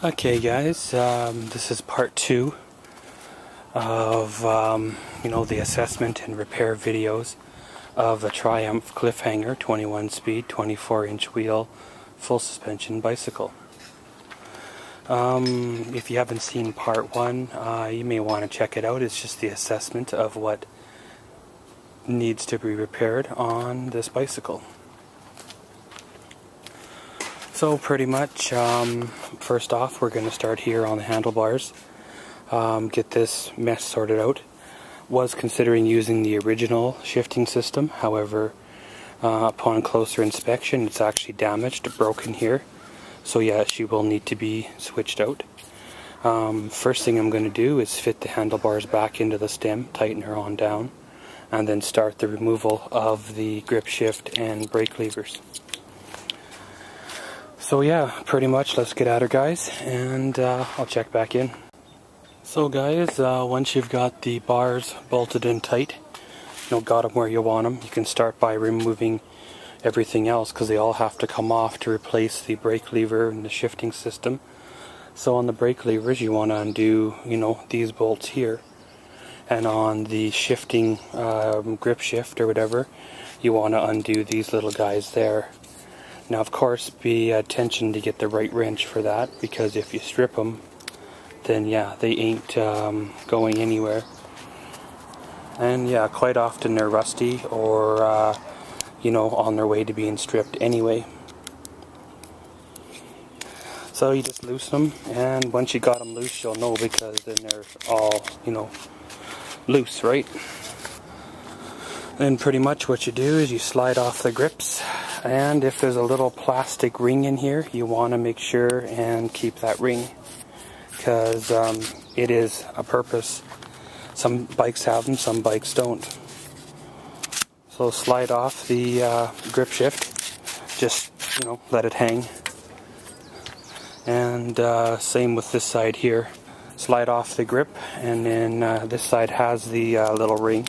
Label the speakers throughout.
Speaker 1: Okay guys, this is part 2 of, the assessment and repair videos of the Triumph Cliffhanger 21 speed, 24-inch wheel, full suspension bicycle. If you haven't seen part 1, you may want to check it out. It's just the assessment of what needs to be repaired on this bicycle. So pretty much, first off, we're going to start here on the handlebars, get this mess sorted out. Was considering using the original shifting system, however, upon closer inspection, it's actually damaged, broken here. So yeah, she will need to be switched out. First thing I'm going to do is fit the handlebars back into the stem, tighten her on down, and then start the removal of the grip shift and brake levers. So yeah, pretty much, let's get at her guys, and I'll check back in. So guys, once you've got the bars bolted in tight, got them where you want them, you can start by removing everything else, because they all have to come off to replace the brake lever and the shifting system. So on the brake levers, you want to undo, these bolts here. And on the shifting grip shift or whatever, you want to undo these little guys there. Now, of course, be attention to get the right wrench for that, because if you strip them, then yeah, they ain't going anywhere. And yeah, quite often they're rusty or, on their way to being stripped anyway. So you just loosen them, and once you got them loose, you'll know, because then they're all, loose, right? Then pretty much what you do is you slide off the grips, and if there's a little plastic ring in here, you want to make sure and keep that ring, because it is a purpose. Some bikes have them, some bikes don't. So slide off the grip shift, just let it hang, and same with this side here. Slide off the grip, and then this side has the little ring.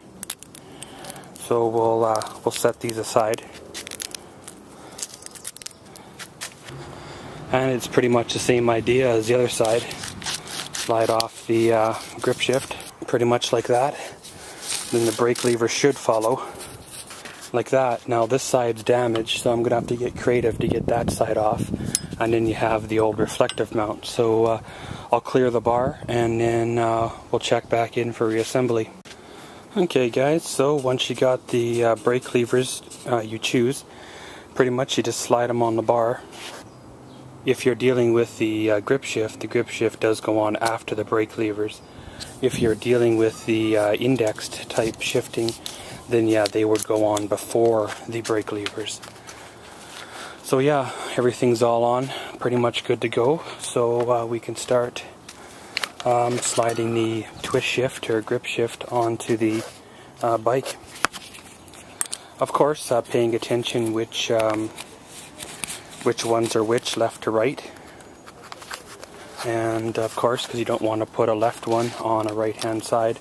Speaker 1: So we'll set these aside. And it's pretty much the same idea as the other side. Slide off the grip shift, pretty much like that. Then the brake lever should follow, like that. Now this side's damaged, so I'm going to have to get creative to get that side off. And then you have the old reflective mount. So I'll clear the bar, and then we'll check back in for reassembly. Okay guys, so once you got the brake levers you choose, pretty much you just slide them on the bar. If you're dealing with the grip shift does go on after the brake levers. If you're dealing with the indexed type shifting, then yeah, they would go on before the brake levers. So yeah, everything's all on, pretty much good to go. So we can start sliding the twist shift or grip shift onto the bike. Of course, paying attention which ones are which, left to right. And of course, because you don't want to put a left one on a right hand side,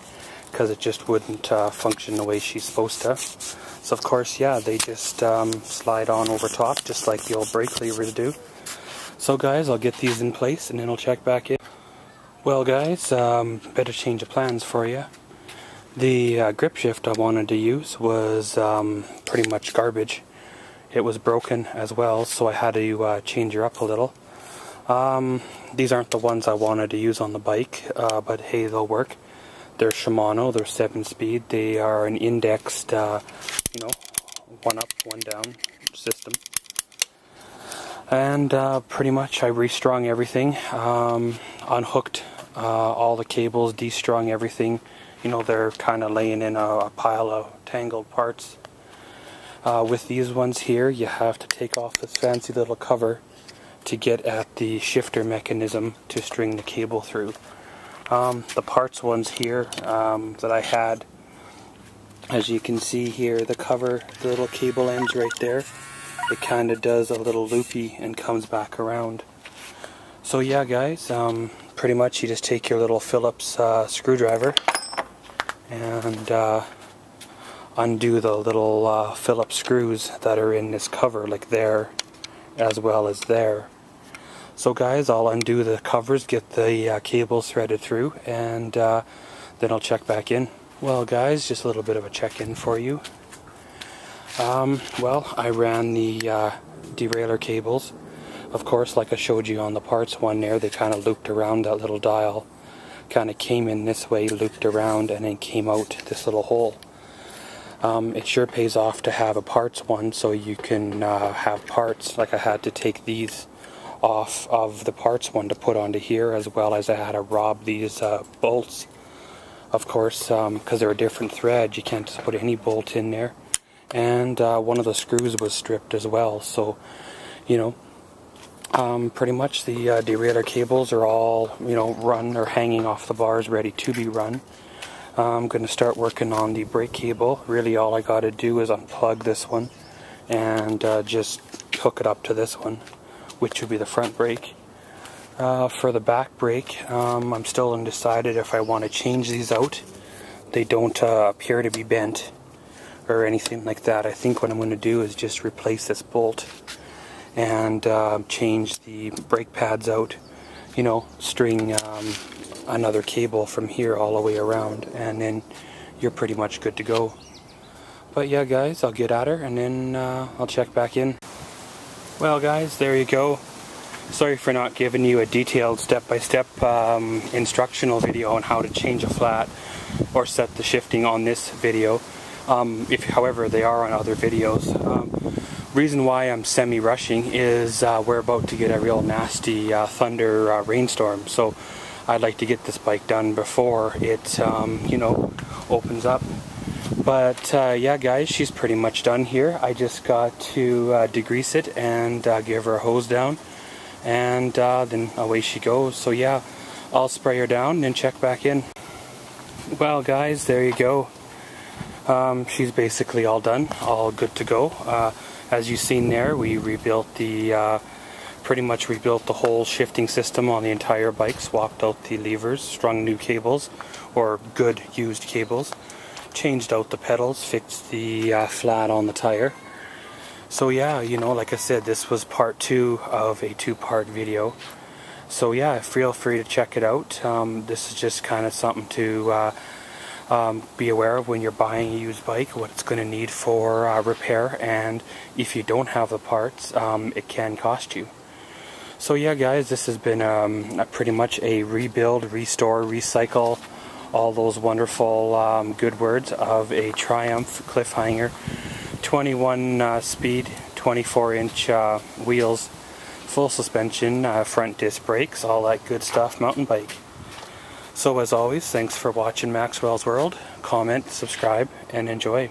Speaker 1: because it just wouldn't function the way she's supposed to. So of course, yeah, they just slide on over top, just like the old brake levers do. So guys, I'll get these in place, and then I'll check back in. Well guys, better change of plans for you. The grip shift I wanted to use was pretty much garbage. It was broken as well, so I had to change her up a little. These aren't the ones I wanted to use on the bike, but hey, they'll work. They're Shimano, they're 7-speed. They are an indexed, one up, one down system. And pretty much I restrung everything, unhooked all the cables, destrung everything. They're kind of laying in a pile of tangled parts. With these ones here, you have to take off this fancy little cover to get at the shifter mechanism to string the cable through. The parts ones here that I had, as you can see here, the cover, the little cable ends right there. It kind of does a little loopy and comes back around. So yeah guys, pretty much you just take your little Phillips screwdriver and undo the little Phillips screws that are in this cover, like there as well as there. So guys, I'll undo the covers, get the cables threaded through, and then I'll check back in. Well guys, just a little bit of a check-in for you. Well, I ran the derailleur cables. Of course, like I showed you on the parts one there, they kind of looped around that little dial. Kind of came in this way, looped around, and then came out this little hole. It sure pays off to have a parts one so you can have parts. Like I had to take these off of the parts one to put onto here, as well as I had to rob these bolts. Of course, because they're a different thread, you can't just put any bolt in there. And one of the screws was stripped as well, so you know, pretty much the derailleur cables are all, you know, run or hanging off the bars, ready to be run. I'm going to start working on the brake cable. Really all I got to do is unplug this one and just hook it up to this one, which would be the front brake. For the back brake, I'm still undecided if I want to change these out. They don't appear to be bent or anything like that. I think what I'm going to do is just replace this bolt and change the brake pads out, you know, string another cable from here all the way around, and then you're pretty much good to go. But yeah guys, I'll get at her and then I'll check back in. Well guys, there you go. Sorry for not giving you a detailed step-by-step instructional video on how to change a flat or set the shifting on this video. However, they are on other videos. Reason why I'm semi-rushing is we're about to get a real nasty thunder rainstorm, so I'd like to get this bike done before it, you know, opens up. But yeah guys, she's pretty much done here. I just got to degrease it and give her a hose down, and then away she goes. So yeah, I'll spray her down and then check back in. Well guys, there you go. She's basically all done, all good to go. As you've seen there, we rebuilt the, pretty much rebuilt the whole shifting system on the entire bike, swapped out the levers, strung new cables, or good used cables, changed out the pedals, fixed the flat on the tire. So yeah, you know, like I said, this was part 2 of a 2-part video. So yeah, feel free to check it out. This is just kind of something to be aware of when you're buying a used bike, what it's going to need for repair, and if you don't have the parts, it can cost you. So yeah guys, this has been pretty much a rebuild, restore, recycle, all those wonderful good words of a Triumph Cliffhanger 21 speed, 24-inch wheels, full suspension, front disc brakes, all that good stuff mountain bike. So as always, thanks for watching Maxwell's World. Comment, subscribe, and enjoy.